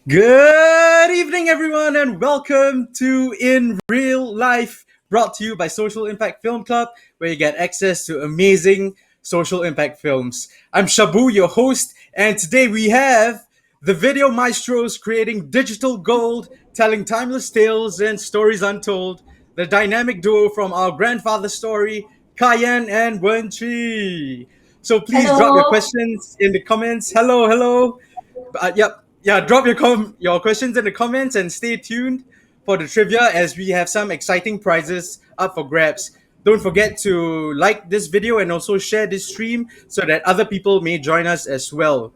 Good evening, everyone, and welcome to In Real Life, brought to you by Social Impact Film Club, where you get access to amazing social impact films. I'm Shabu, your host, and today we have the video maestros creating digital gold, telling timeless tales and stories untold, the dynamic duo from our grandfather story, Kayan and Wenchi. So please drop your Hello. questions in the comments. Hello, hello. Yep. Yeah, drop your questions in the comments and stay tuned for the trivia as we have some exciting prizes up for grabs. Don't forget to like this video and also share this stream so that other people may join us as well.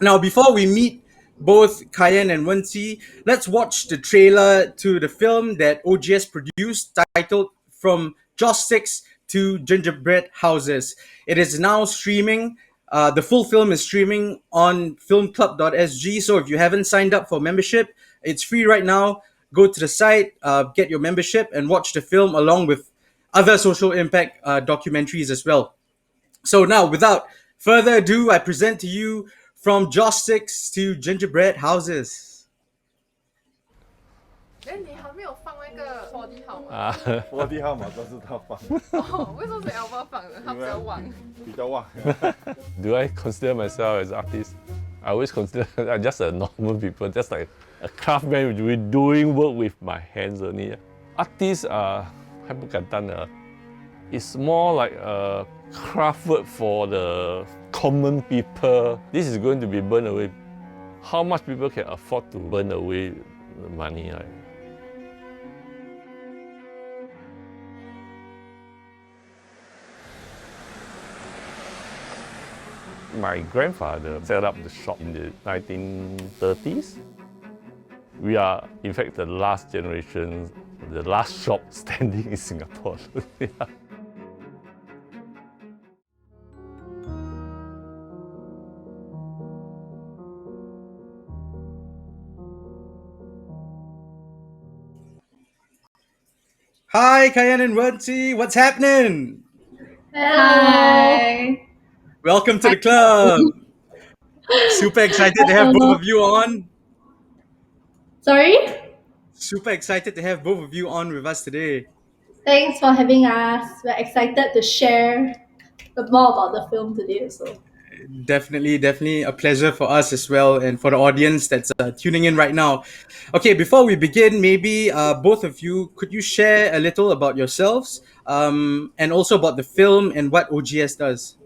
Now, before we meet both Kayan and Wensi, let's watch the trailer to the film that OGS produced titled From Joss 6 to Gingerbread Houses. It is now streaming. The full film is streaming on filmclub.sg. So if you haven't signed up for membership, it's free right now. Go to the site, get your membership, and watch the film along with other social impact documentaries as well. So now, without further ado, I present to you From Joss Sticks to Gingerbread Houses. 你还没有放那个 4D 号码我的号码都是他放，为什么是 Alva 放的？他比较旺。比较旺。Do I consider myself as an artist? I always consider I'm just a normal people, just like a craftsman doing work with my hands only. Artists are 还不敢当的 It's more like a craft work for the common people. This is going to be burned away. How much people can afford to burn away the money? Right? My grandfather set up the shop in the 1930s. We are, in fact, the last generation, the last shop standing in Singapore. Yeah. Hi, Kayan and Wensi. What's happening? Hi. Welcome to the club. Super excited to have both of you on. Sorry? Super excited to have both of you on with us today. Thanks for having us. We're excited to share more about the film today also. Definitely a pleasure for us as well, and for the audience that's tuning in right now. Okay, before we begin, maybe both of you, could you share a little about yourselves, and also about the film and what OGS does?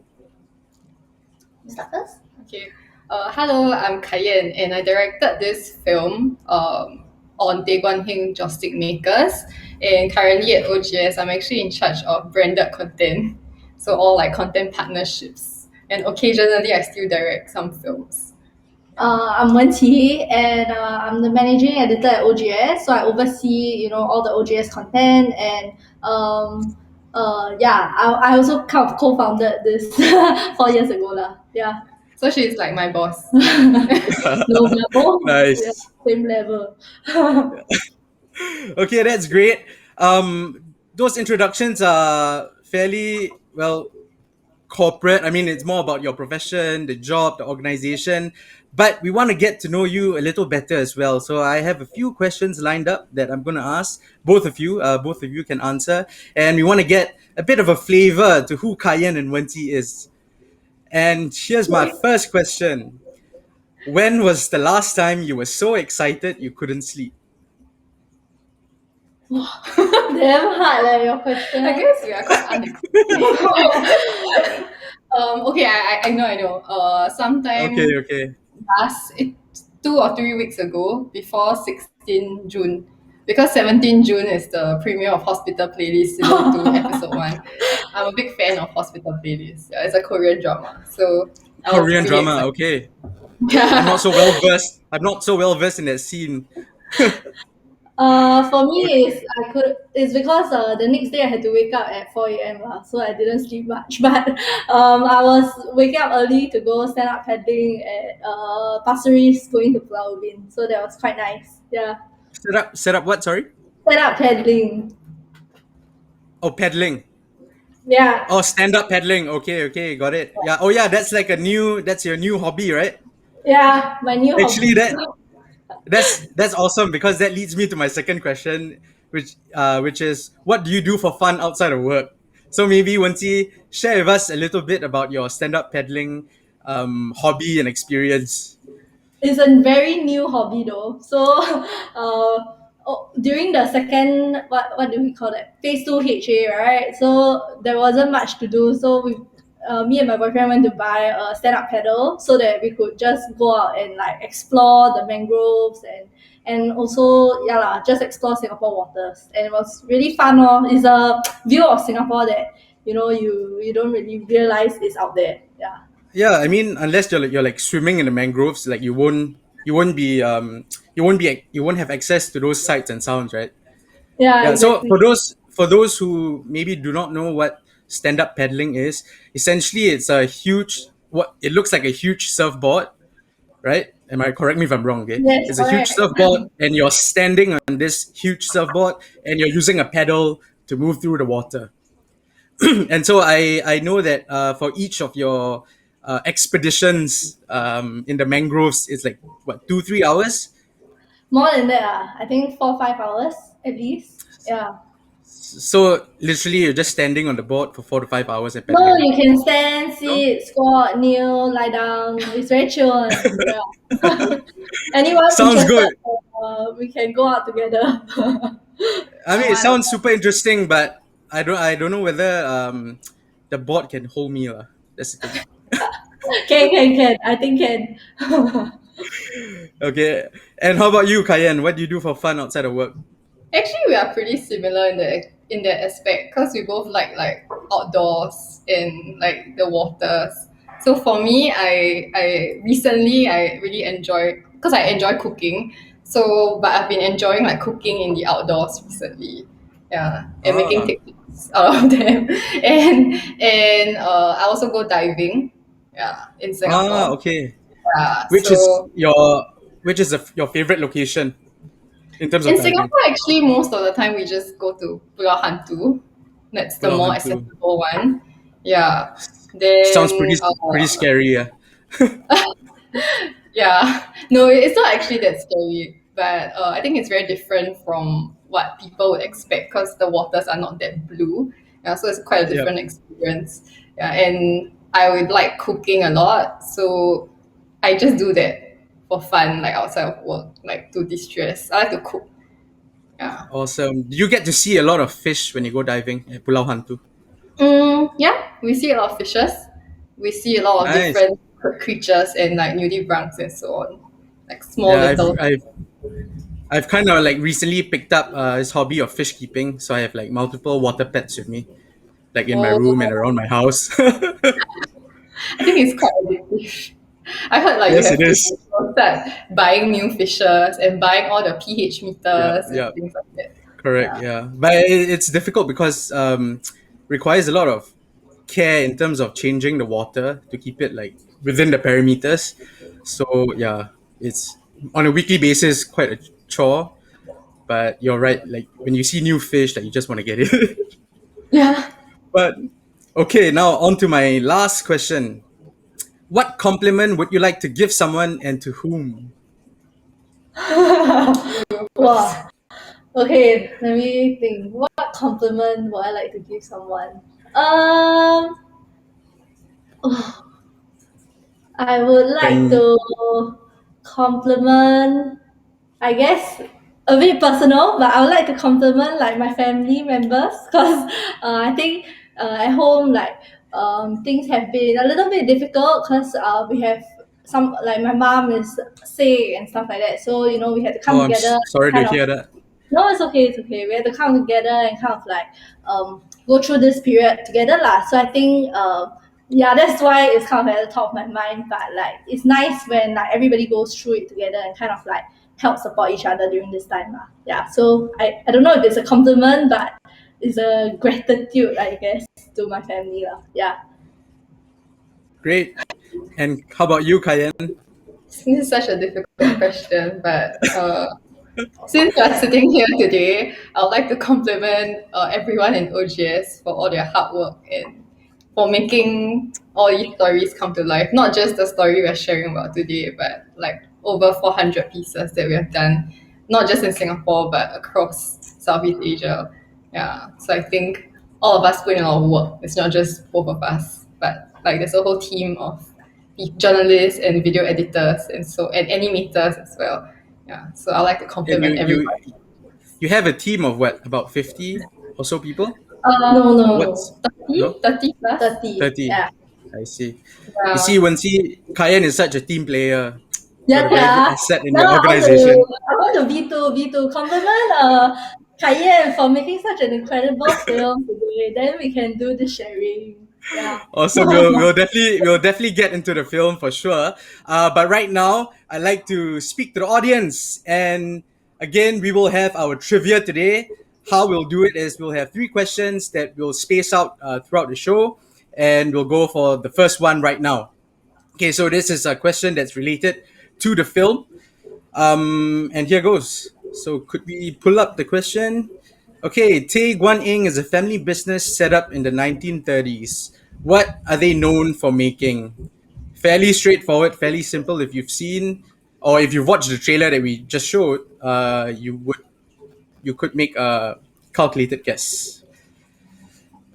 You start first? Okay. Hello, I'm Kayen, and I directed this film on Tay Guan Heng Joystick Makers. And currently at OGS, I'm actually in charge of branded content. So all like content partnerships. And occasionally I still direct some films. I'm Wen Qi, and I'm the managing editor at OGS. So I oversee, all the OGS content, and I also kind of co-founded this 4 years ago lah. Yeah. So she's like my boss. No, we're both Nice. same level. Okay, that's great. Those introductions are fairly well corporate. I mean, it's more about your profession, the job, the organization. But we want to get to know you a little better as well. So I have a few questions lined up that I'm going to ask both of you. Both of you can answer, and we want to get a bit of a flavor to who Kayan and Wenty is. And here's my first question: when was the last time you were so excited you couldn't sleep? Damn hard your question. I guess we are quite unexpected. Okay, I know. Sometime Okay. last 2 or 3 weeks ago, before 16 June, because 17 June is the premiere of Hospital Playlist season 2 episode 1. I'm a big fan of Hospital Playlist. Yeah, it's a Korean drama. So I was Korean really drama. excited. Okay. I'm Yeah. not so well versed. I'm not so well versed in that scene. For me, it's because the next day I had to wake up at 4 a.m. So I didn't sleep much. But I was waking up early to go stand up paddling at Pasir Ris, going to Pulau Ubin. So that was quite nice. Yeah, Set up what? Sorry. stand up paddling. Oh, pedaling. Yeah, Oh, stand up pedaling. Okay, got it. Yeah. Oh, yeah. That's your new hobby, right? yeah, my new Actually, hobby. That's awesome because that leads me to my second question, which is what do you do for fun outside of work? So maybe Wanti, share with us a little bit about your stand-up paddling hobby and experience. It's a very new hobby though. So, during the second, what do we call that? Phase two HA, right? So there wasn't much to do. So me and my boyfriend went to buy a stand-up paddle so that we could just go out and like explore the mangroves and also yeah lah, just explore Singapore waters. And it was really fun. It's a view of Singapore that you don't really realize is out there. Yeah. Yeah, I mean, unless you're like swimming in the mangroves, like you won't have access to those sights and sounds, right? Yeah, Yeah. So exactly. for those who maybe do not know what stand up paddling is, essentially it's a huge what it looks like a huge surfboard, right? Am I correct me if I'm wrong? Okay, Yes, it's a huge correct. surfboard, and you're standing on this huge surfboard, and you're using a pedal to move through the water. And so I know that for each of your expeditions in the mangroves, it's like what 2 3 hours. More than that, I think 4 5 hours at least. Yeah. So literally, you're just standing on the board for 4 to 5 hours and No, pedaling. you can stand, No, sit, squat, kneel, lie down. It's very chill. Yeah. Anyone sounds interested? good. We can go out together. I mean, it I, sounds super interesting, but I don't know whether the board can hold me lah. That's the thing. can. I think can. Okay, and how about you, Kayan? What do you do for fun outside of work? Actually, we are pretty similar in that aspect because we both like outdoors and like the waters. So for me, I really enjoy because I enjoy cooking. So, but I've been enjoying like cooking in the outdoors recently. Yeah, and making Ah, TikToks out of them. And I also go diving. Yeah, in Singapore. okay. Yeah, Which is so your favorite location in terms of in diving? Singapore, actually, most of the time we just go to Pulau Hantu. That's the Pulau more Hantu. accessible one. Yeah. Sounds Then, pretty scary. Yeah. yeah. No, it's not actually that scary, but I think it's very different from what people would expect because the waters are not that blue. Yeah, so it's quite a Yeah. different experience. Yeah, and I would like cooking a lot, so I just do that for fun, like outside of work, like to distress. I like to cook. Yeah. Awesome. Do you get to see a lot of fish when you go diving at Pulau Hantu? Yeah, we see a lot of fishes. We see a lot of Nice. different creatures and like nudibranchs and so on, like small Yeah, little. I've kind of like recently picked up this hobby of fish keeping, so I have like multiple water pets with me, like in my room and Oh, around my house. I think it's quite addictive. I heard like you Yes, it have to is. start buying new fishes and buying all the pH Yeah, meters and yeah, things like that. correct. Yeah. Yeah, but it's difficult because requires a lot of care in terms of changing the water to keep it like within the parameters. So yeah, it's on a weekly basis quite a chore. But you're right, like when you see new fish, like you just want to get it. Yeah. But okay, now on to my last question. What compliment would you like to give someone and to whom? Wow. Okay, let me think. What compliment would I like to give someone? Um, I would like When to compliment, I guess, a bit personal, but I would like to compliment like my family members because I think at home like things have been a little bit difficult because we have some like my mom is sick and stuff like that. So we had to come oh, I'm together, sorry to kind of. hear that. No, it's okay. It's okay. We had to come together and kind of like go through this period together, lah. So I think yeah, that's why it's kind of at the top of my mind. But like, it's nice when like everybody goes through it together and kind of like help support each other during this time, lah. Yeah. So I don't know if it's a compliment, but it's a gratitude, I guess, to my family, lah. Yeah. Great. And how about you, Kayan? This is such a difficult question, but since we are sitting here today, I would like to compliment everyone in OGS for all their hard work and for making all these stories come to life. Not just the story we're sharing about today, but like over 400 pieces that we have done, not just in Singapore, but across Southeast Asia. Yeah, so I think all of us put in a lot of work. It's not just both of us, but like there's a whole team of journalists and video editors and animators as well. Yeah, so I like to And compliment everyone. you have a team of what, about 50 or so people? No. What's 30, no 30 plus. 30. 30? Yeah. I see. You Yeah. see, Kayan is such a team player. Yeah, Got a very good yeah. asset in No, your organization. I want to V2 compliment Kayen for making such an incredible film today. Then we can do the sharing. Yeah. Awesome. We'll definitely get into the film for sure. But right now, I'd like to speak to the audience. And again, we will have our trivia today. How we'll do it is we'll have 3 questions that we'll space out throughout the show, and we'll go for the first one right now. Okay, so this is a question that's related to the film. And here goes. So could we pull up the question? Okay, Tay Guan Ing is a family business set up in the 1930s. What are they known for making? Fairly straightforward, fairly simple. If you've seen or if you've watched the trailer that we just showed, you could make a calculated guess.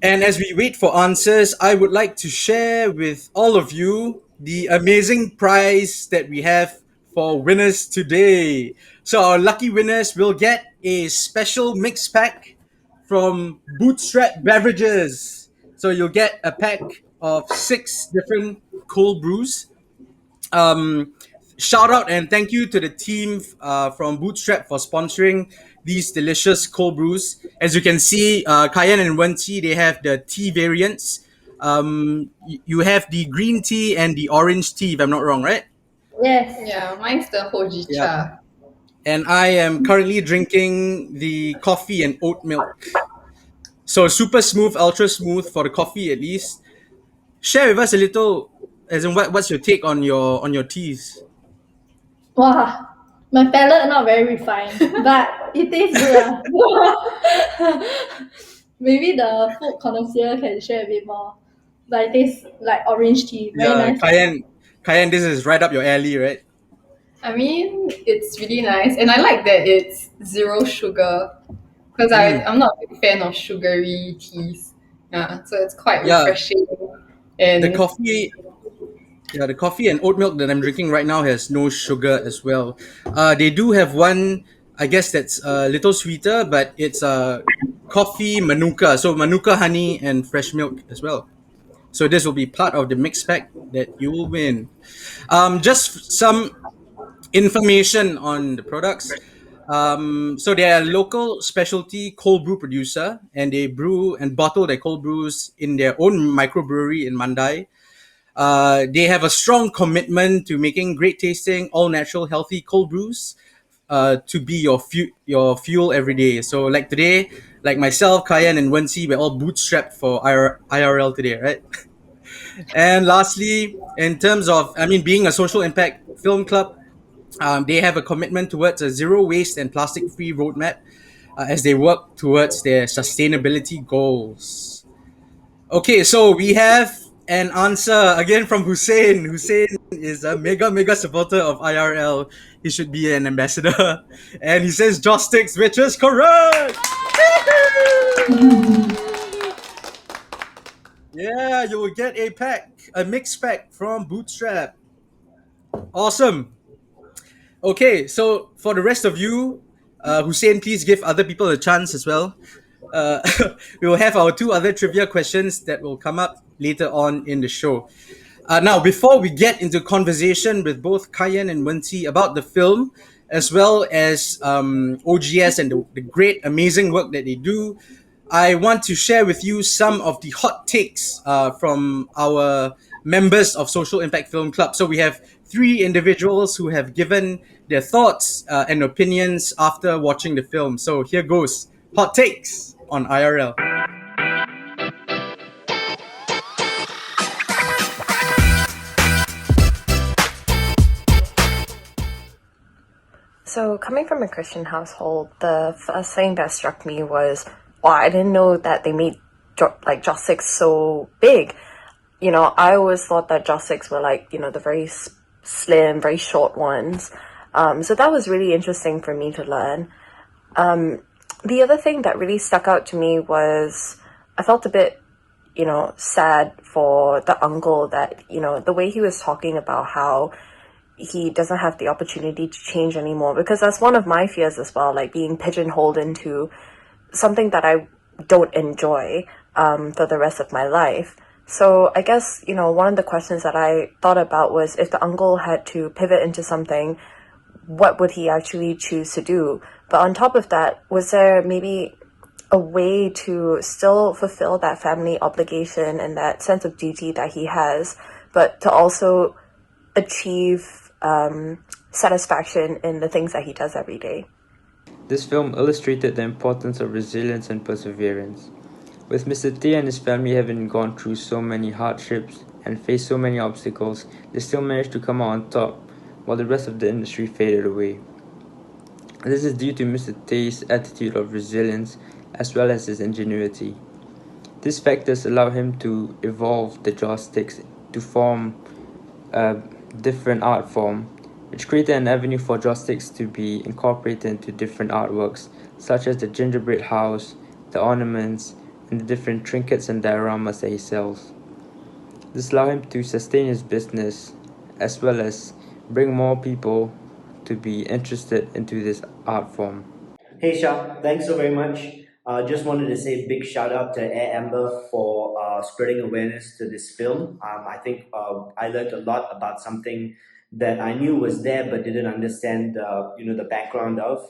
And as we wait for answers, I would like to share with all of you the amazing prize that we have for winners today. So, our lucky winners will get a special mix pack from Bootstrap Beverages. So, you'll get a pack of 6 different cold brews. um, Shout out and thank you to the team from Bootstrap for sponsoring these delicious cold brews. As you can see, Kayan and Wenqi, they have the tea variants. You have the green tea and the orange tea, if I'm not wrong, right? Yes. Yeah, mine's the hojicha. Yeah. And I am currently drinking the coffee and oat milk. So super smooth, ultra smooth for the coffee at least. Share with us a little, as in what's your take on your teas? Wow. My palate not very refined, but it tastes good. Maybe the food connoisseur can share a bit more. But it tastes like orange tea. Very Yeah, nice. Kayan, this is right up your alley, right? I mean, it's really nice, and I like that it's zero sugar because I'm not a big fan of sugary teas. Yeah, so it's quite Yeah. refreshing. And The coffee and oat milk that I'm drinking right now has no sugar as well. They do have one, I guess that's a little sweeter, but it's coffee manuka, so manuka honey and fresh milk as well. So this will be part of the mix pack that you will win. Just some information on the products. So they are a local specialty cold brew producer, and they brew and bottle their cold brews in their own microbrewery in Mandai. They have a strong commitment to making great tasting, all natural, healthy cold brews to be your fuel every day. So like today, like myself, Kayan and Wenqi, we're all bootstrapped for IRL today, right? And lastly, in terms of, being a social impact film club, they have a commitment towards a zero waste and plastic free roadmap as they work towards their sustainability goals. Okay, so we have an answer again from Hussein. Hussein is a mega supporter of IRL. He should be an ambassador. And he says Joss Sticks, which is correct! Yeah, you will get a mix pack from Bootstrap. Awesome. Okay, so for the rest of you, Hussein, please give other people a chance as well. Uh, we will have our 2 other trivia questions that will come up later on in the show. Now, before we get into conversation with both Kayan and Wenqi about the film, as well as OGS and the great, amazing work that they do, I want to share with you some of the hot takes from our members of Social Impact Film Club. So we have 3 individuals who have given their thoughts and opinions after watching the film. So here goes hot takes on IRL. So, coming from a Christian household, the first thing that struck me was, wow, I didn't know that they made Joss Sticks so big. You know, I always thought that Joss Sticks were the very slim, very short ones. So that was really interesting for me to learn. The other thing that really stuck out to me was I felt a bit, sad for the uncle that, the way he was talking about how he doesn't have the opportunity to change anymore, because that's one of my fears as well, like being pigeonholed into something that I don't enjoy for the rest of my life. So I guess, one of the questions that I thought about was if the uncle had to pivot into something, what would he actually choose to do? But on top of that, was there maybe a way to still fulfill that family obligation and that sense of duty that he has, but to also achieve satisfaction in the things that he does every day? This film illustrated the importance of resilience and perseverance. With Mr. T and his family having gone through so many hardships and faced so many obstacles, they still managed to come out on top while the rest of the industry faded away. This is due to Mr. T's attitude of resilience as well as his ingenuity. These factors allow him to evolve the joysticks to form a different art form, which created an avenue for joysticks to be incorporated into different artworks, such as the gingerbread house, the ornaments, and the different trinkets and dioramas that he sells. This allowed him to sustain his business as well as bring more people to be interested into this art form. Hey Shah, thanks so very much. Just wanted to say a big shout out to Air Amber for spreading awareness to this film. I think I learned a lot about something that I knew was there but didn't understand, the background of.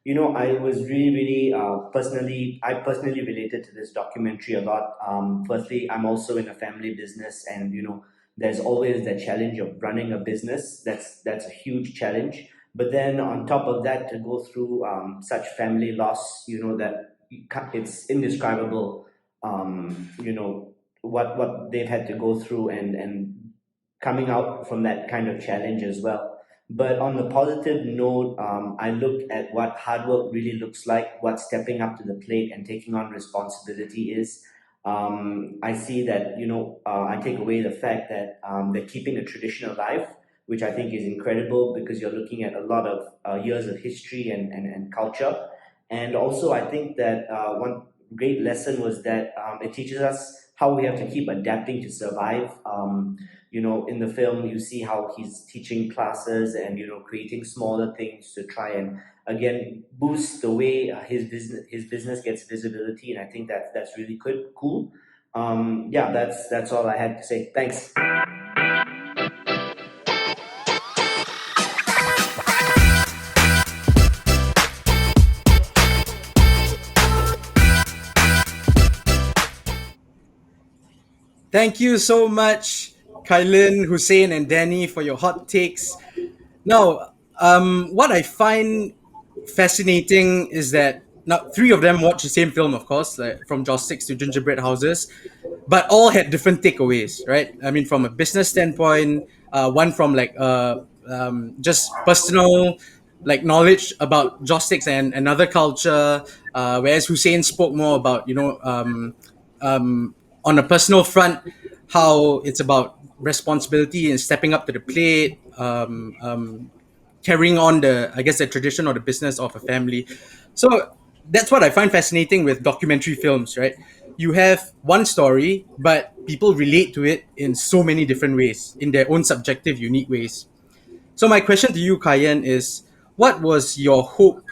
I was really I personally related to this documentary a lot. Firstly, I'm also in a family business, and there's always that challenge of running a business. That's a huge challenge. But then on top of that, to go through such family loss, that it's indescribable. What they've had to go through, and coming out from that kind of challenge as well. But on the positive note, I looked at what hard work really looks like, what stepping up to the plate and taking on responsibility is. I see that, I take away the fact that they're keeping a tradition alive, which I think is incredible because you're looking at a lot of years of history and culture. And also, I think that one great lesson was that it teaches us how we have to keep adapting to survive. In the film, you see how he's teaching classes and creating smaller things to try and again boost the way his business gets visibility. And I think that's really cool. Yeah, that's all I had to say. Thanks. Thank you so much, Kailin, Hussein, and Danny, for your hot takes. Now, what I find fascinating is that now three of them watched the same film, of course, like from Joss 6 to Gingerbread Houses, but all had different takeaways, right? I mean, from a business standpoint, one from like just personal like knowledge about Joss 6 and another culture, whereas Hussein spoke more about on a personal front how it's about responsibility and stepping up to the plate, carrying on the tradition or the business of a family. So that's what I find fascinating with documentary films, right? You have one story, but people relate to it in so many different ways, in their own subjective, unique ways. So my question to you, Kayan, is what was your hope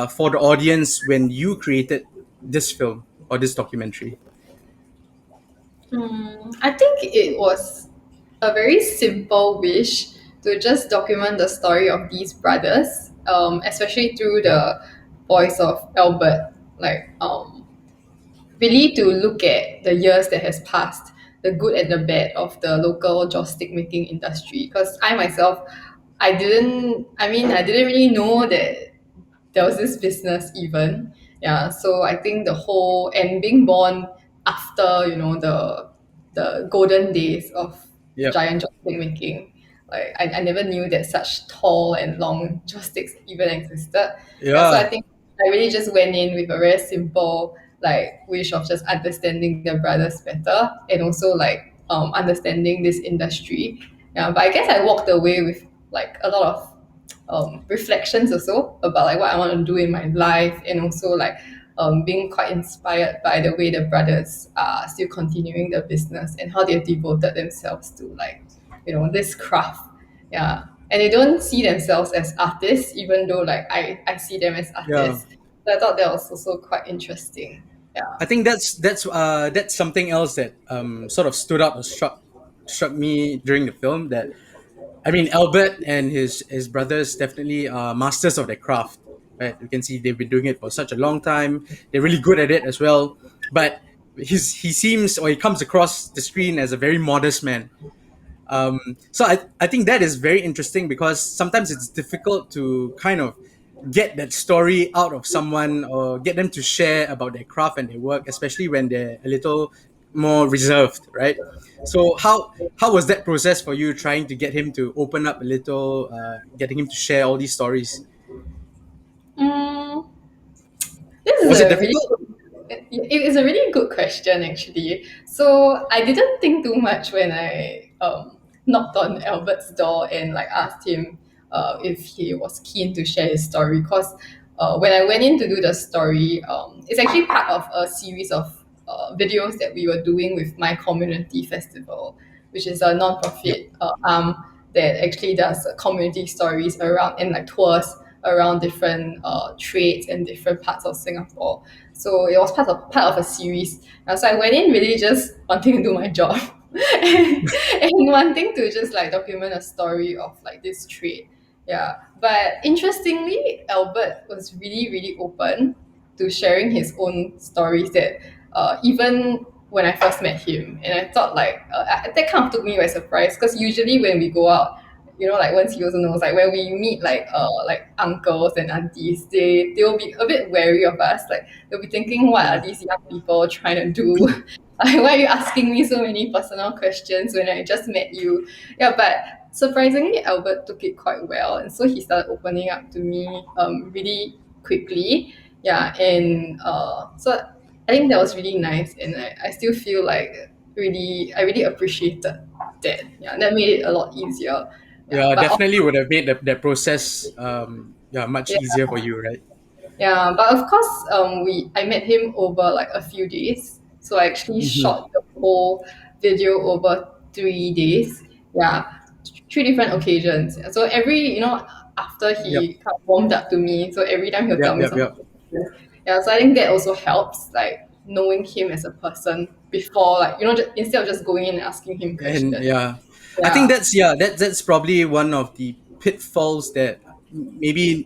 for the audience when you created this film or this documentary? I think it was a very simple wish to just document the story of these brothers, especially through the voice of Albert. Really to look at the years that has passed, the good and the bad of the local joystick making industry. Because I myself, I didn't really know that there was this business even. Yeah, so I think the whole and being born after the golden days of Yep. giant joystick making. Like I never knew that such tall and long joysticks even existed. Yeah, so I Yeah. think I really just went in with a very simple wish of just understanding the brothers better and also understanding this industry Yeah, but I guess I walked away with like a lot of reflections also about like what I want to do in my life, and also like being quite inspired by the way the brothers are still continuing the business and how they've devoted themselves to like this craft. Yeah, and they don't see themselves as artists, even though like I see them as Yeah. artists. So I thought that was also quite interesting. Yeah. I think that's something else that sort of stood out or struck me during the film. That I mean, Albert and his brothers definitely are masters of their craft. Right, you can see they've been doing it for such a long time. They're really good at it as well. But he seems, or he comes across the screen as a very modest man. So I think that is very interesting because sometimes it's difficult to kind of get that story out of someone or get them to share about their craft and their work, especially when they're a little more reserved, right? So how was that process for you, trying to get him to open up a little, getting him to share all these stories? Mm, this is Was it a really difficult? it is a really good question actually. So I didn't think too much when I knocked on Albert's door and like asked him if he was keen to share his story. Because when I went in to do the story, it's actually part of a series of videos that we were doing with my community festival, which is a Yep. non-profit arm that actually does community stories around and like tours around different trades and different parts of Singapore. So it was part of a series. So I went in really just wanting to do my job and wanting to just like document a story of like this trade. Yeah. But interestingly, Albert was really, really open to sharing his own stories that even when I first met him, and I thought like that kind of took me by surprise because usually when we go out, like once he also knows, like when we meet like uncles and aunties, they'll be a bit wary of us. Like they'll be thinking, what are Yeah. these young people trying to do? Like, why are you asking me so many personal questions when I just met you? Yeah, but surprisingly, Albert took it quite well, and so he started opening up to me really quickly. Yeah, and so I think that was really nice, and I still feel like I really appreciated that. Yeah, that made it a lot easier. Yeah, Yeah, but definitely would have made that process yeah, much yeah, easier for you, right? yeah, but of course, I met him over like a few days, so I actually Hmm. shot the whole video over 3 days. Yeah, three different occasions. So every after Yep. he kind of warmed up to me, so every time he'll tell Yep. me Yep. something. Yep. Yeah, so I think that also helps, like knowing him as a person before, like instead of just going in and asking him And questions. yeah, I think Yeah. that's probably one of the pitfalls that maybe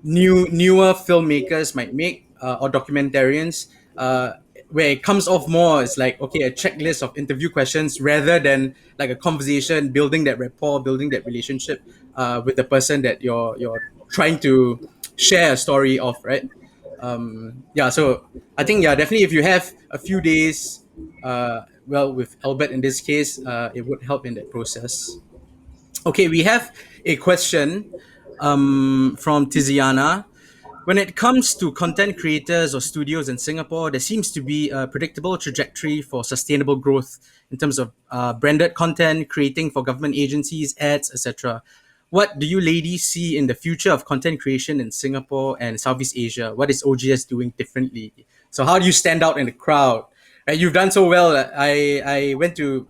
newer filmmakers might make, or documentarians, where it comes off more it's like, okay, a checklist of interview questions rather than like a conversation, building that rapport, building that relationship with the person that you're trying to share a story of, right? Yeah, so I think, yeah, definitely if you have a few days, well, with Albert in this case, it would help in that process. Okay, we have a question from Tiziana. When it comes to content creators or studios in Singapore, there seems to be a predictable trajectory for sustainable growth in terms of branded content, creating for government agencies, ads, etc. What do you ladies see in the future of content creation in Singapore and Southeast Asia? What is OGS doing differently? So, how do you stand out in the crowd? Right, you've done so well. I went to,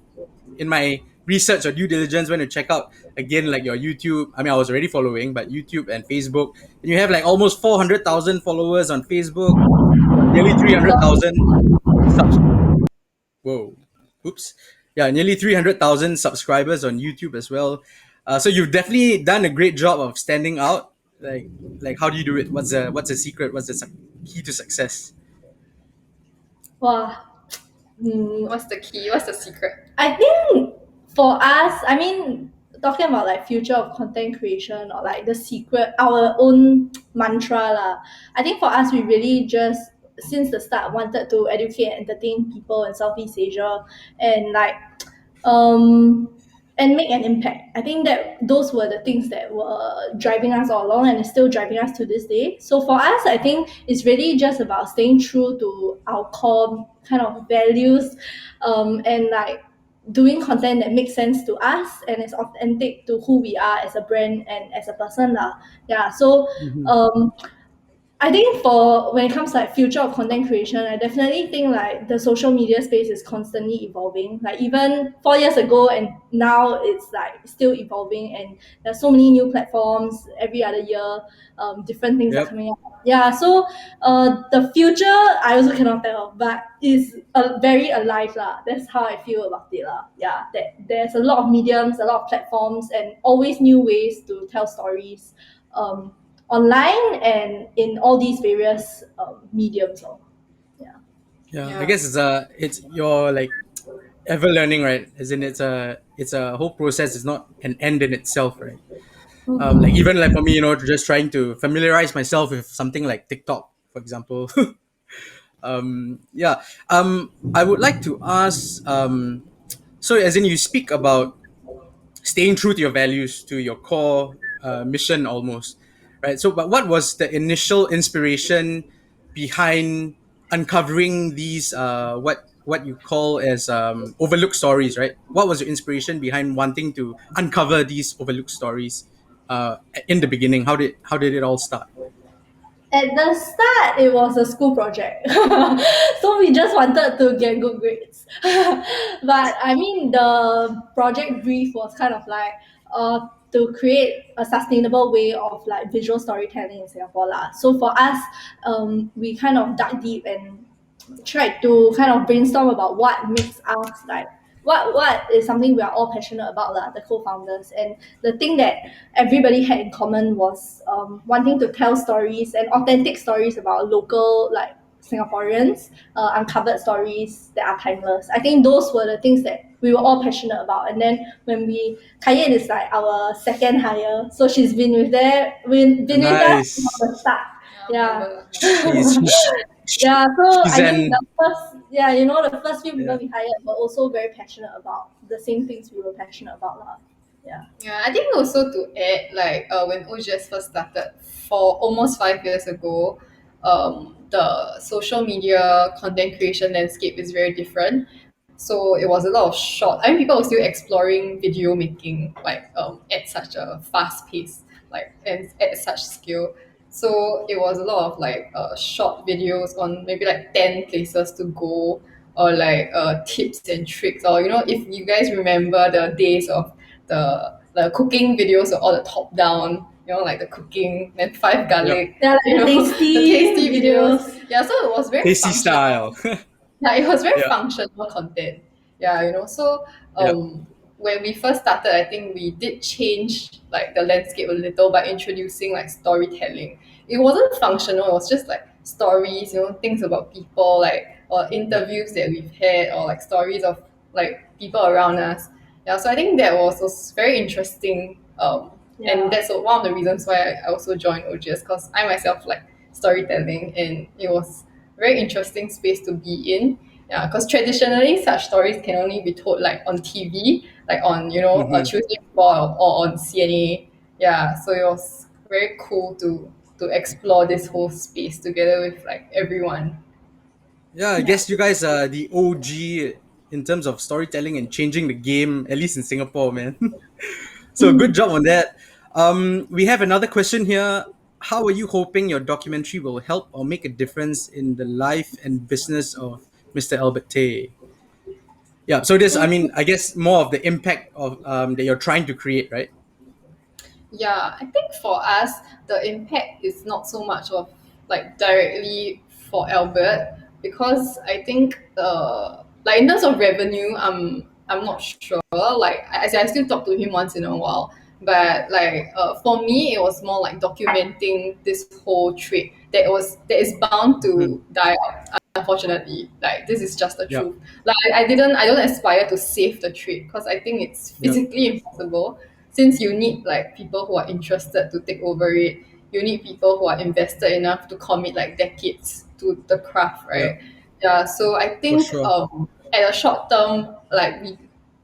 in my research or due diligence, went to check out again like your YouTube. I mean, I was already following, but YouTube and Facebook, and you have like almost 400,000 followers on Facebook, nearly 300,000 subs. Whoa, oops, yeah, nearly 300,000 subscribers on YouTube as well. So you've definitely done a great job of standing out. Like how do you do it? What's the secret? What's the key to success? Wow. Mm, What's the key? What's the secret? I think for us, I mean, talking about like future of content creation or like the secret, our own mantra lah. I think for us, we really just since the start wanted to educate and entertain people in Southeast Asia, and like um and make an impact. I think that those were the things that were driving us all along and is still driving us to this day. So for us, I think it's really just about staying true to our core kind of values, and like doing content that makes sense to us and is authentic to who we are as a brand and as a person lah. Yeah, so Mhm. um I think for when it comes to like future of content creation, I definitely think like the social media space is constantly evolving. Like even 4 years ago and now it's like still evolving, and there's so many new platforms every other year. Different things are Yep. coming up. Yeah, so the future I also cannot tell, but is very alive lah. That's how I feel about it lah. Yeah, that there's a lot of mediums, a lot of platforms, and always new ways to tell stories. Um, Online and in all these various mediums. So, yeah. Yeah, I Yeah. guess it's you're like ever learning, right? As in it's a whole process. It's not an end in itself, right? Like even like for me, just trying to familiarize myself with something like TikTok, for example. Yeah. I would like to ask. So as in you speak about staying true to your values, to your core mission, almost, right? So, but what was the initial inspiration behind uncovering these what you call as overlooked stories, right? What was your inspiration behind wanting to uncover these overlooked stories in the beginning? How did it all start? At the start, it was a school project. So we just wanted to get good grades. But I mean, the project brief was kind of like to create a sustainable way of like visual storytelling in Singapore. Lah. So for us, we kind of dug deep and tried to kind of brainstorm about what makes us like what is something we are all passionate about lah, the co-founders. And the thing that everybody had in common was wanting to tell stories and authentic stories about local like Singaporeans, uncovered stories that are timeless. I think those were the things that we were all passionate about. And then when we Kayen is like our second hire, so she's been been with us from Nice. the start. Yeah. Remember. Yeah, so She's I think an the first, yeah, the first few people yeah. we hired were also very passionate about the same things we were passionate about. Lah. Yeah. Yeah, I think also to add, like when OGS first started for almost 5 years ago, the social media content creation landscape is very different. So it was a lot of short. I mean, people were still exploring video making, like at such a fast pace, like and at such scale. So it was a lot of like short videos on maybe like 10 places to go, or like tips and tricks, or if you guys remember the days of the cooking videos, are all the top down, like the cooking, then five Yep. garlic, Yeah, like the tasty the tasty videos. videos. Yeah, so it was very Tasty functional. style. Yeah, it was very Yeah. functional content. Yeah, so Yeah. when we first started, I think we did change like the landscape a little by introducing like storytelling. It wasn't functional, it was just like stories, things about people, like or Yep. interviews that we've had, or like stories of like people around us. Yeah, so I think that was very interesting. Yeah. And that's one of the reasons why I also joined OGS, because I myself like storytelling, and it was very interesting space to be in. Yeah, because traditionally such stories can only be told like on TV, like on a Hmm. Tuesday before, or on CNA. Yeah, so it was very cool to explore this whole space together with like everyone. Yeah, I guess you guys are the OG in terms of storytelling and changing the game, at least in Singapore, man. So good job on that. We have another question here. How are you hoping your documentary will help or make a difference in the life and business of Mr. Albert Tay? Yeah, so this, I mean, I guess more of the impact of that you're trying to create, right? Yeah, I think for us, the impact is not so much of like directly for Albert, because I think like in terms of revenue, I'm not sure. Like I still talk to him once in a while, but like for me, it was more like documenting this whole trade that is bound Hmm. to die out. Unfortunately, like this is just the Yeah, truth. Like I don't aspire to save the trade, because I think it's yeah, physically impossible, since you need like people who are interested to take over it. You need people who are invested enough to commit like decades to the craft, yeah, right? Yeah, so I for think sure. at a short term, like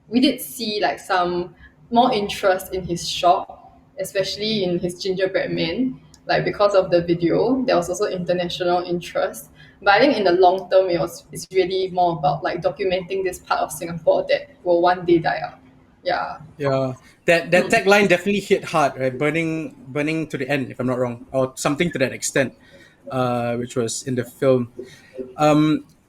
we did see like some more interest in his shop, especially in his gingerbread man, like because of the video. There was also international interest. But I think in the long term, it's really more about like documenting this part of Singapore that will one day die out. Yeah. Yeah, that tagline definitely hit hard, right? Burning to the end, if I'm not wrong, or something to that extent, which was in the film.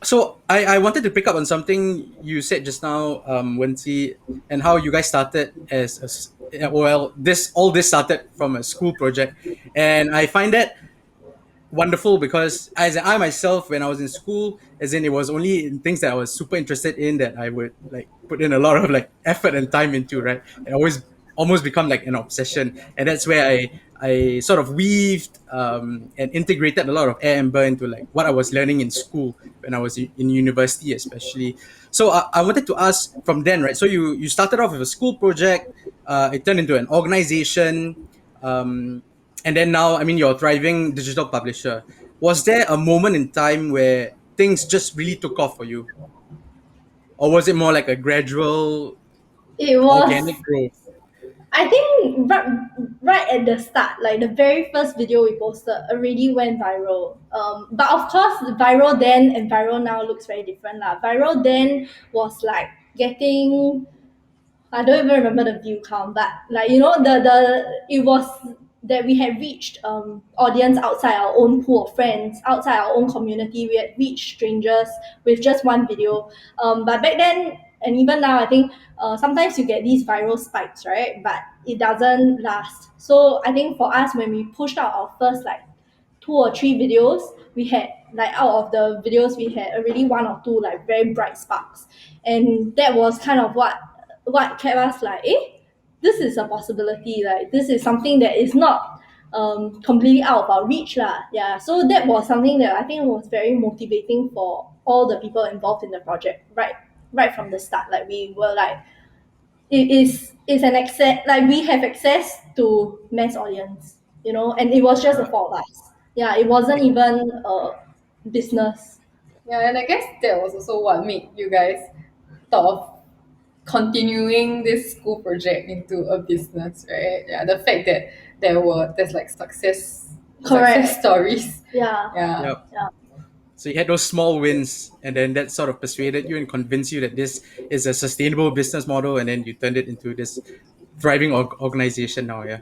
So I wanted to pick up on something you said just now, Wensi, and how you guys started as well. This started from a school project, and I find that wonderful because as I myself, when I was in school, as in it was only in things that I was super interested in that I would like put in a lot of like effort and time into, right? And always almost become like an obsession, and that's where I sort of weaved and integrated a lot of air and burn into like what I was learning in school when I was in university, especially. So I wanted to ask from then, right? So you started off with a school project, it turned into an organization. Um, and then now, I mean, you're a thriving digital publisher. Was there a moment in time where things just really took off for you, or was it more like a gradual, It was, organic growth? I think, right at the start, like the very first video we posted already went viral. But of course, viral then and viral now looks very different lah. Viral then was like getting, I don't even remember the view count, but like the it was that we had reached audience outside our own pool of friends, outside our own community. We had reached strangers with just one video. But back then and even now, I think sometimes you get these viral spikes, right? But it doesn't last. So I think for us, when we pushed out our first like 2 or 3 videos, we had like out of the videos we had already 1 or 2 like very bright sparks, and that was kind of what kept us like, this is a possibility, like this is something that is not completely out of our reach lah. Yeah, so that was something that I think was very motivating for all the people involved in the project, right from the start. Like we were like, it is an access, like we have access to mass audience, and it was just the 4 of us. Yeah, it wasn't even a business. Yeah, and I guess that was also what made you guys thought of continuing this school project into a business, right? Yeah, the fact that there's like Correct. success stories. Yeah. Yeah. Yep. Yeah. So you had those small wins, and then that sort of persuaded you and convinced you that this is a sustainable business model, and then you turned it into this thriving organization now. Yeah.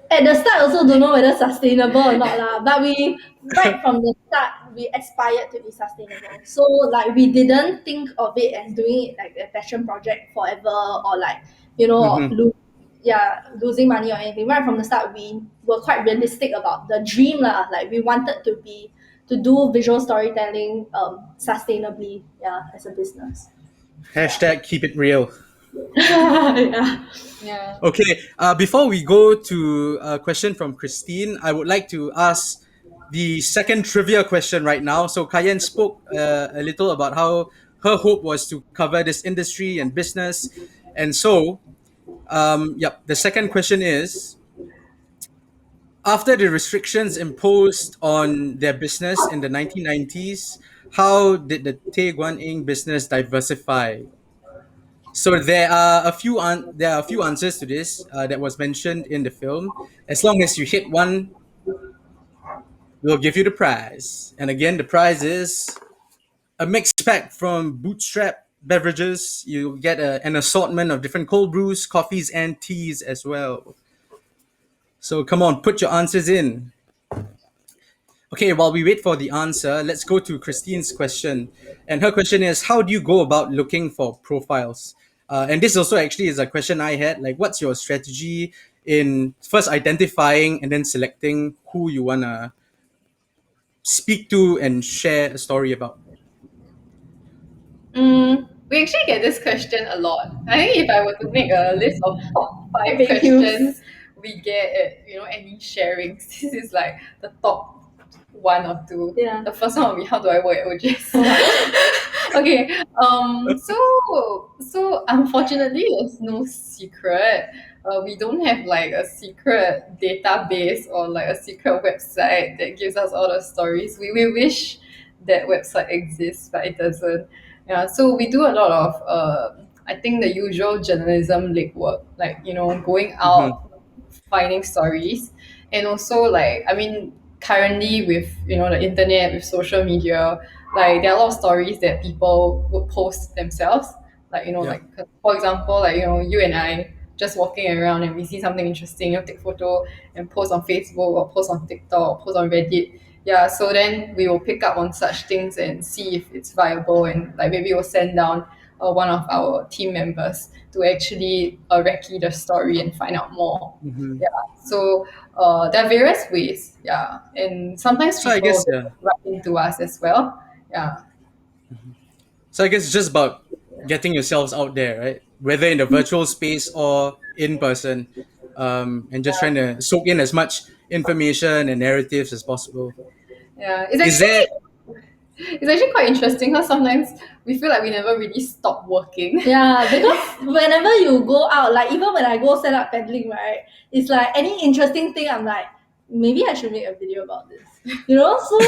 At the start also don't know whether sustainable or not lah, but we right from the start we aspired to be sustainable, so like we didn't think of it as doing it like a passion project forever, or like Mm-hmm. losing money or anything. Right from the start we were quite realistic about the dream lah, like we wanted to do visual storytelling sustainably, yeah, as a business. Hashtag keep it real. Yeah. Yeah. Okay, before we go to a question from Christine, I would like to ask the second trivia question right now. So Kayen spoke a little about how her hope was to cover this industry and business. And so, yep, the second question is, after the restrictions imposed on their business in the 1990s, how did the Tae Guan Ing business diversify? So there are a few answers to this that was mentioned in the film. As long as you hit one, we'll give you the prize. And again, the prize is a mixed pack from Bootstrap Beverages. You get an assortment of different cold brews, coffees, and teas as well. So come on, put your answers in. Okay, while we wait for the answer, let's go to Christine's question. And her question is, how do you go about looking for profiles? And this also actually is a question I had. Like, what's your strategy in first identifying and then selecting who you want to speak to and share a story about? We actually get this question a lot. I think if I were to make a list of top 5 FAQs. questions we get at any sharings, this is like the top 1 or 2. Yeah. The first one will be, how do I work at OGS? Okay. So unfortunately, there's no secret. We don't have like a secret database or like a secret website that gives us all the stories. We wish that website exists, but it doesn't. Yeah, so we do a lot of I think the usual journalism legwork, like going Mm-hmm. out, finding stories, and also like, I mean, currently with the internet, with social media, like there are a lot of stories that people would post themselves. Like Yeah. like for example, like you and I just walking around and we see something interesting, take photo and post on Facebook or post on TikTok or post on Reddit. Yeah, so then we will pick up on such things and see if it's viable, and like maybe we'll send down one of our team members to actually recce the story and find out more. Mhm. Yeah, so there are various ways. Yeah, and sometimes So I people guess yeah. write into us as well. Yeah, So I guess it's just about getting yourselves out there, right? Whether in the virtual space or in person, and just trying to soak in as much information and narratives as possible. yeah. Is there? It's actually quite interesting because sometimes we feel like we never really stop working. Yeah, because whenever you go out, like even when I go set up paddling, right, it's like any interesting thing, I'm like, maybe I should make a video about this. So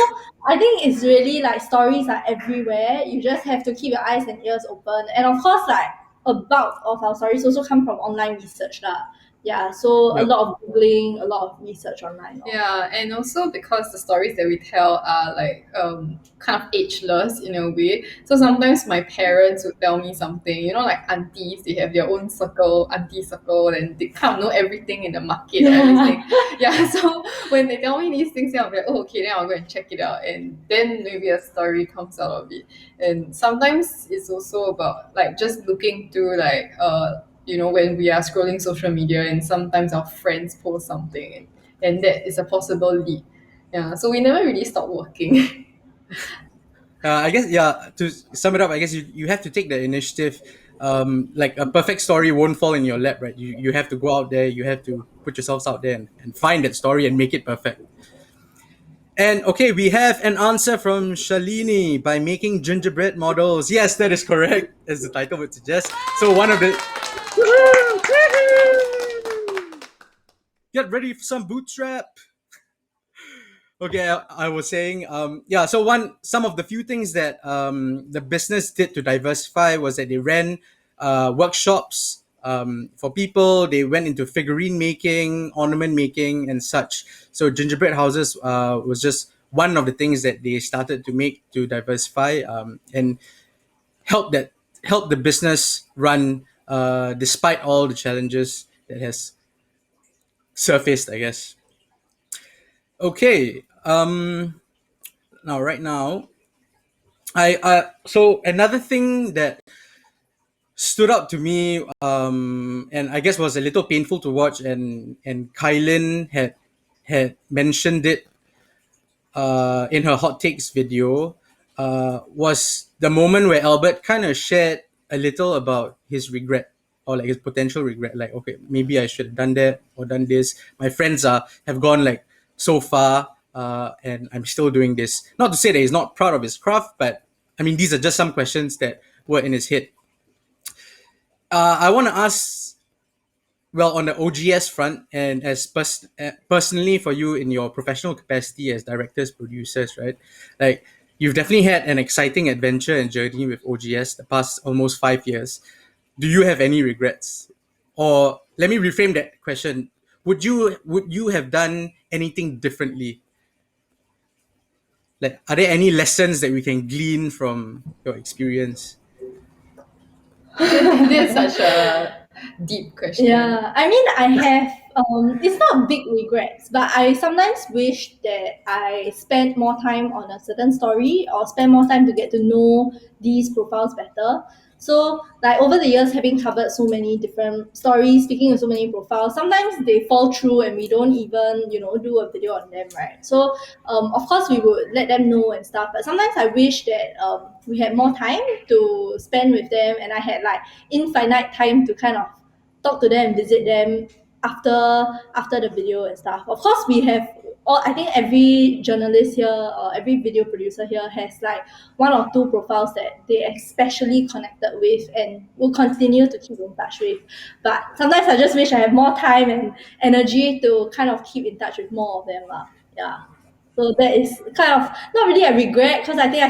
I think it's really like stories are everywhere. You just have to keep your eyes and ears open. And of course, like a bulk of our stories also come from online research. Lah. Yeah, so a Yep. lot of Googling, a lot of research online. Lor. Yeah, and also because the stories that we tell are like kind of ageless in a way. So sometimes my parents would tell me something, like aunties, they have their own circle, auntie circle, and they kind of know everything in the market and everything. Yeah, so when they tell me these things, then I'll be like, oh, okay, then I'll go and check it out, and then maybe a story comes out of it. And sometimes it's also about like just looking through like when we are scrolling social media and sometimes our friends post something, and that is a possible lead. Yeah, so we never really stop working. I guess yeah. To sum it up, I guess you have to take the initiative. Like a perfect story won't fall in your lap, right? You have to go out there. You have to put yourselves out there and find that story and make it perfect. And okay, we have an answer from Shalini by making gingerbread models. Yes, that is correct, as the title would suggest. So one of the get ready for some bootstrap. Okay, I was saying, yeah. So some of the few things that the business did to diversify was that they ran workshops for people. They went into figurine making, ornament making, and such. So gingerbread houses was just one of the things that they started to make to diversify and help the business run despite all the challenges that has surfaced, I guess. Okay. Now, right now, so another thing that stood out to me, and I guess was a little painful to watch, and Kylan had mentioned it in her hot takes video, was the moment where Albert kind of shared a little about his regret or like his potential regret. Like, okay, maybe I should have done that or done this. My friends have gone like so far, and I'm still doing this. Not to say that he's not proud of his craft, but I mean, these are just some questions that were in his head. I want to ask, well, on the OGS front, and as personally for you in your professional capacity as directors, producers, right? Like, you've definitely had an exciting adventure and journey with OGS the past almost 5 years. Do you have any regrets? Or let me reframe that question. Would you have done anything differently? Like, are there any lessons that we can glean from your experience? This is such a deep question. Yeah, I mean, I have, it's not big regrets, but I sometimes wish that I spent more time on a certain story or spend more time to get to know these profiles better. So, like over the years, having covered so many different stories, speaking with so many profiles, sometimes they fall through and we don't even, do a video on them, right? So, of course, we would let them know and stuff, but sometimes I wish that we had more time to spend with them and I had like infinite time to kind of talk to them, visit them after the video and stuff. Of course, we have all. I think every journalist here or every video producer here has like one or two profiles that they especially connected with and will continue to keep in touch with. But sometimes I just wish I have more time and energy to kind of keep in touch with more of them. Yeah. So that is kind of not really a regret because I think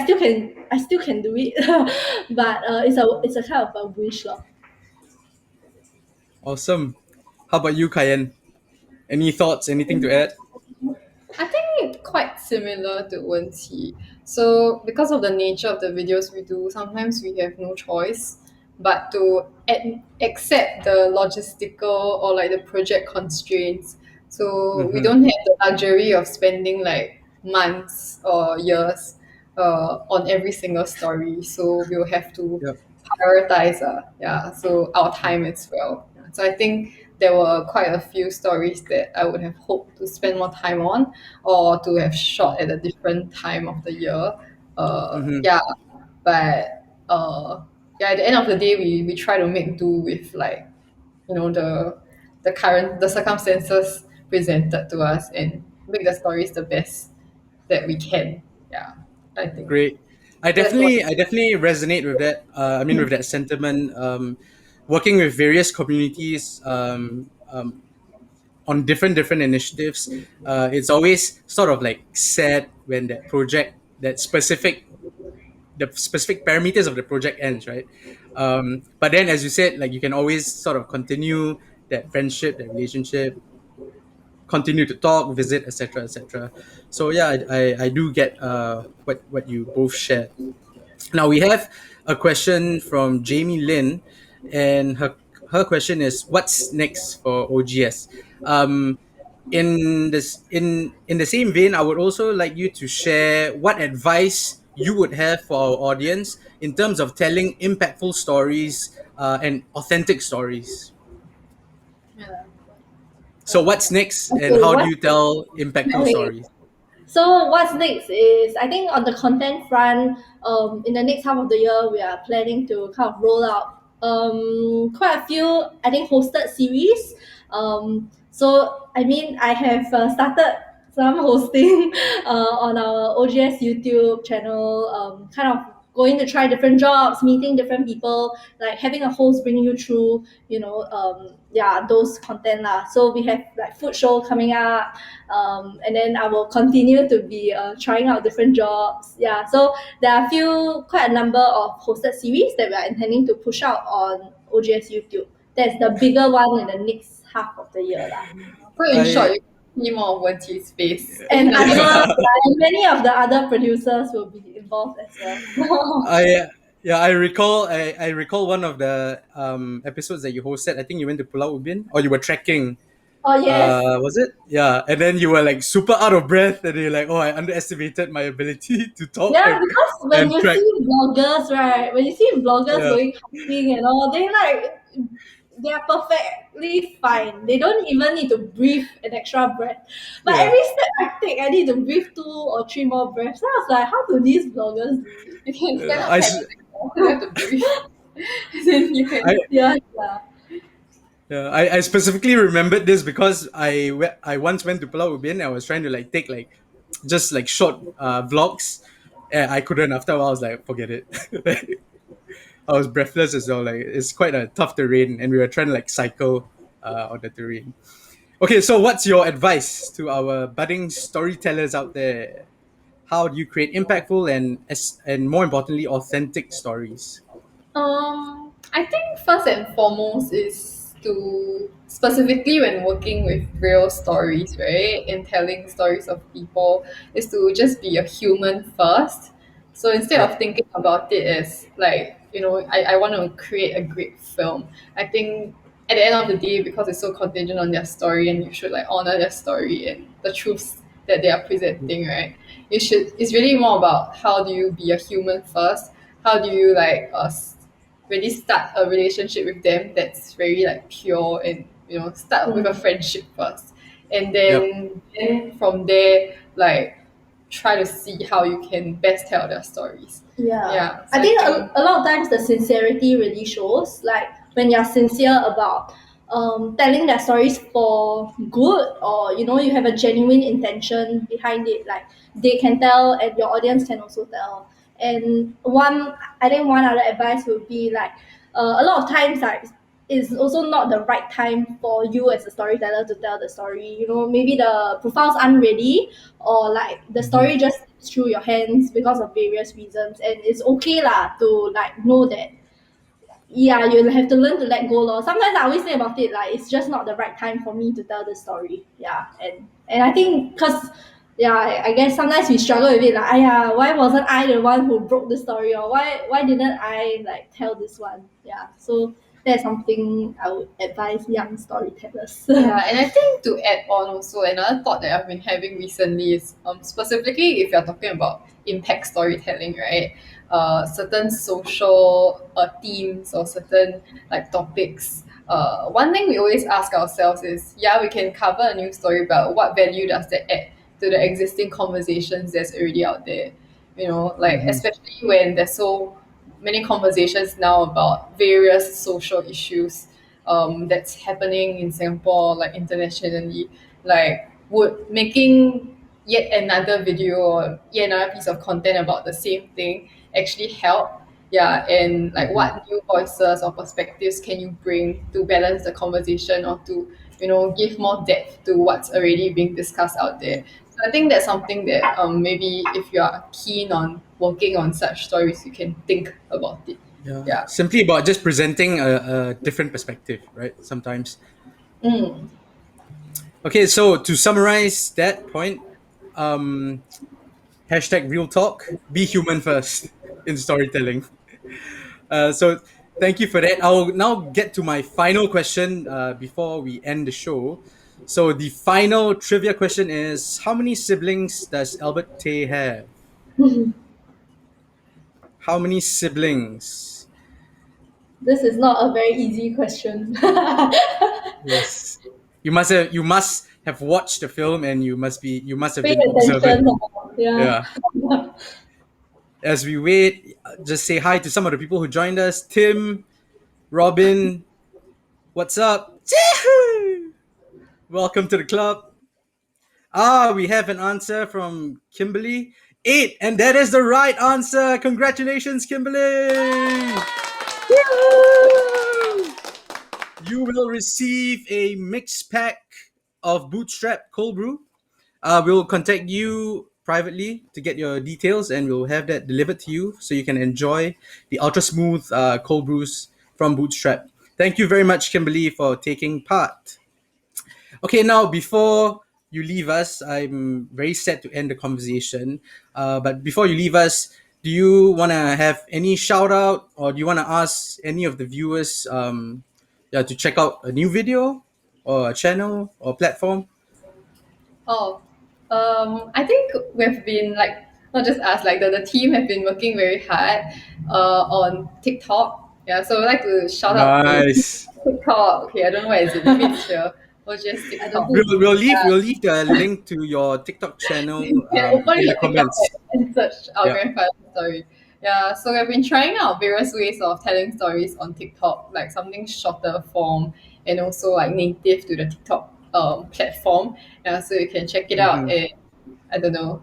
I still can do it, but it's a kind of a wish, lor. Awesome. How about you, Kayan? Any thoughts? Anything to add? I think think quite similar to Wenqi. So because of the nature of the videos we do, sometimes we have no choice but to accept the logistical or like the project constraints. So we Mm-hmm. don't have the luxury of spending like months or years on every single story. So we'll have to Yep. prioritize yeah, so our time as well. Yeah. So I think there were quite a few stories that I would have hoped to spend more time on or to have shot at a different time of the year. Mm-hmm. Yeah, but yeah, at the end of the day, we try to make do with like the circumstances presented to us and make the stories the best that we can. Yeah, I think Great. that's what. I definitely resonate with that. I mean, with that sentiment. Working with various communities on different initiatives, it's always sort of like sad when the specific parameters of the project ends, right? But then, as you said, like you can always sort of continue that friendship, that relationship, continue to talk, visit, etc., etc. So yeah, I do get what you both shared. Now we have a question from Jamie Lin, and her question is, "What's next for OGS?" Um, in the same vein, I would also like you to share what advice you would have for our audience in terms of telling impactful stories and authentic stories. Yeah. So, what's next, and Okay, how do what? you tell impactful Okay. stories? So what's next is I think on the content front, in the next half of the year, we are planning to kind of roll out quite a few I think hosted series. So I mean I have started some hosting on our OGS YouTube channel, kind of going to try different jobs, meeting different people, like having a host bring you through, yeah, those content lah. So we have like food show coming up, and then I will continue to be trying out different jobs. Yeah, so there are quite a number of hosted series that we are intending to push out on OGS YouTube. That's the bigger one in the next half of the year lah. So in short, I you see more of Wenqi's face. And and many of the other producers will be involved as well. I yeah, I recall one of the episodes that you hosted. I think you went to Pulau Ubin, or you were trekking. Oh yes. Was it? Yeah, and then you were like super out of breath, and you're like, "Oh, I underestimated my ability to talk Yeah, because when and you track." see vloggers, right? When you see vloggers Yeah, going hiking and all, they are perfectly fine. They don't even need to breathe an extra breath. But yeah. every step I take, I need to breathe 2 or 3 more breaths. So I was like, how do these vloggers do it? You can stand up I, paddling, s- you don't have to breathe. Then you I, can. Yeah, yeah. yeah, I specifically remembered this because I once went to Pulau Ubin. I was trying to like take like just like short vlogs. And I couldn't. After a while, I was like, forget it. I was breathless as well. Like it's quite a tough terrain, and we were trying to like cycle on the terrain. Okay, so what's your advice to our budding storytellers out there? How do you create impactful and more importantly, authentic stories? I think first and foremost is to specifically when working with real stories, right, and telling stories of people, is to just be a human first. So instead of Yep. thinking about it as like, I want to create a great film, I think at the end of the day, because it's so contingent on their story and you should like honor their story and the truths that they are presenting, right? It's really more about how do you be a human first, how do you like really start a relationship with them that's very like pure and start with a Mm. friendship first, and Yep. then from there like try to see how you can best tell their stories. Yeah, Yeah, so I I think think a lot of times the sincerity really shows. Like when you're sincere about telling their stories for good, or you have a genuine intention behind it. Like they can tell, and your audience can also tell. And I think one other advice would be like a lot of times like it's also not the right time for you as a storyteller to tell the story. Maybe the profiles aren't ready, or like the Mhm. story just slips through your hands because of various reasons, and it's okay lah to like know that. Yeah, you'll have to learn to let go lor. Sometimes I always say about it like it's just not the right time for me to tell the story. Yeah, and I think because yeah, I guess sometimes we struggle with it. Like, why wasn't I the one who broke the story, or why didn't I like tell this one? Yeah, so that's something I would advise young storytellers. Yeah, and I think to add on also another thought that I've been having recently is specifically if you're talking about impact storytelling, right? Certain social themes or certain like topics. One thing we always ask ourselves is, yeah, we can cover a new story, but what value does that add to the existing conversations that's already out there? You know, like especially when there's so many conversations now about various social issues that's happening in Singapore, like internationally, like would making yet another video or yet another piece of content about the same thing actually help? Yeah, and like what new voices or perspectives can you bring to balance the conversation or to, give more depth to what's already being discussed out there? So I think that's something that maybe if you are keen on working on such stories, you can think about it. Yeah. Yeah. Simply about just presenting a different perspective, right? Sometimes. Mm. Okay, so to summarize that point, um, hashtag real talk, be human first in storytelling. So thank you for that. I'll now get to my final question before we end the show. So the final trivia question is: how many siblings does Albert Tay have? How many siblings? This is not a very easy question. Yes. You must have watched the film, and you must have Pay been observant. attention. Yeah. Yeah. As we wait, just say hi to some of the people who joined us. Tim, Robin, what's up? Welcome to the club. We have an answer from Kimberly. 8, and that is the right answer. Congratulations, Kimberly! Woo! You will receive a mixed pack of Bootstrap cold brew. We'll contact you privately to get your details, and we'll have that delivered to you so you can enjoy the ultra smooth cold brews from Bootstrap. Thank you very much, Kimberly, for taking part. Okay, now before you leave us, I'm very sad to end the conversation. But before you leave us, do you want to have any shout out, or do you want to ask any of the viewers to check out a new video or a channel or platform? Oh, I think we've been like not just us, like the team have been working very hard on TikTok. Yeah, so I'd like to shout out to Nice. TikTok. Okay, I don't know where is it. Maybe it's here or just I don't TikTok. think We'll leave the link to your TikTok channel You can open in the your TikTok comments. and search our Yeah. grandfather story. Yeah, so we've been trying out various ways of telling stories on TikTok, like something shorter form and also like native to the TikTok platform. Yeah, so you can check it out. Mhm. And I don't know.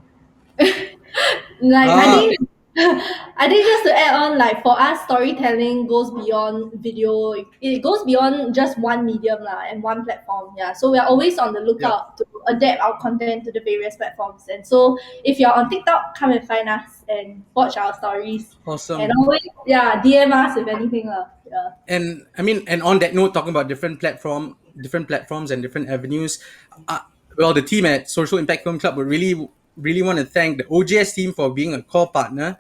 like I Ah, think I think just to add on, like for us, storytelling goes beyond video. It goes beyond just one medium and one platform. Yeah, so we are always on the yeah. lookout to adapt our content to the various platforms. And so, if you're on TikTok, come and find us and watch our stories. And Awesome. always, DM us if anything, Yeah. And I mean, and on that note, talking about different platforms and different avenues, uh, well, the team at Social Impact Film Club would really want to thank the OGS team for being a core partner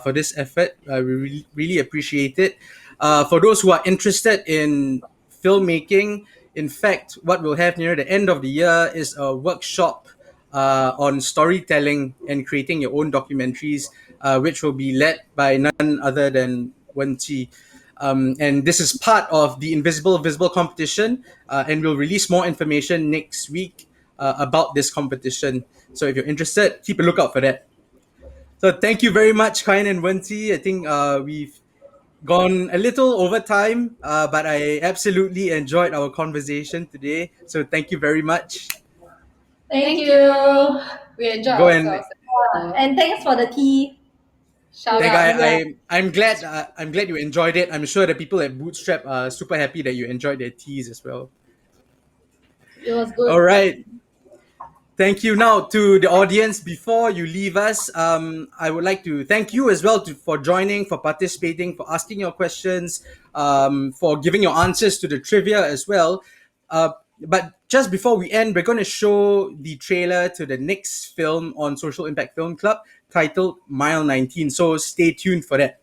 for this effort. We really appreciate it. For those who are interested in filmmaking, in fact, what we'll have near the end of the year is a workshop on storytelling and creating your own documentaries, which will be led by none other than Wen Qi. And this is part of the Invisible Visible competition, and we'll release more information next week about this competition. So if you're interested, keep a lookout for that. So thank you very much, Kain and Wensi. I think we've gone a little over time, but I absolutely enjoyed our conversation today. So thank you very much. Thank Thank you. We enjoy Go and ourselves. And thanks for the tea. Shout Thank out. I'm glad you enjoyed it. I'm sure the people at Bootstrap are super happy that you enjoyed their teas as well. It was All good. right. Thank you. Now to the audience, before you leave us, I would like to thank you as well for joining, for participating, for asking your questions, for giving your answers to the trivia as well. But just before we end, we're going to show the trailer to the next film on Social Impact Film Club titled Mile 19. So stay tuned for that.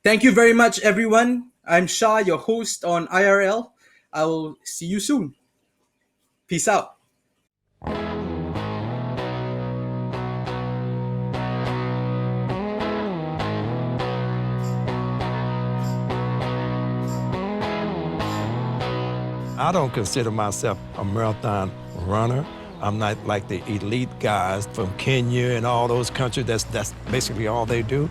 Thank you very much, everyone. I'm Shah, your host on IRL. I will see you soon. Peace out. I don't consider myself a marathon runner. I'm not like the elite guys from Kenya and all those countries. That's basically all they do.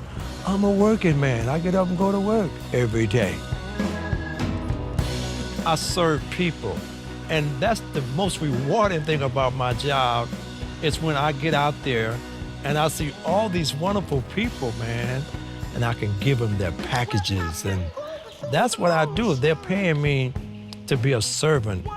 I'm a working man. I get up and go to work every day. I serve people, and that's the most rewarding thing about my job is when I get out there and I see all these wonderful people, man, and I can give them their packages, and that's what I do. They're paying me to be a servant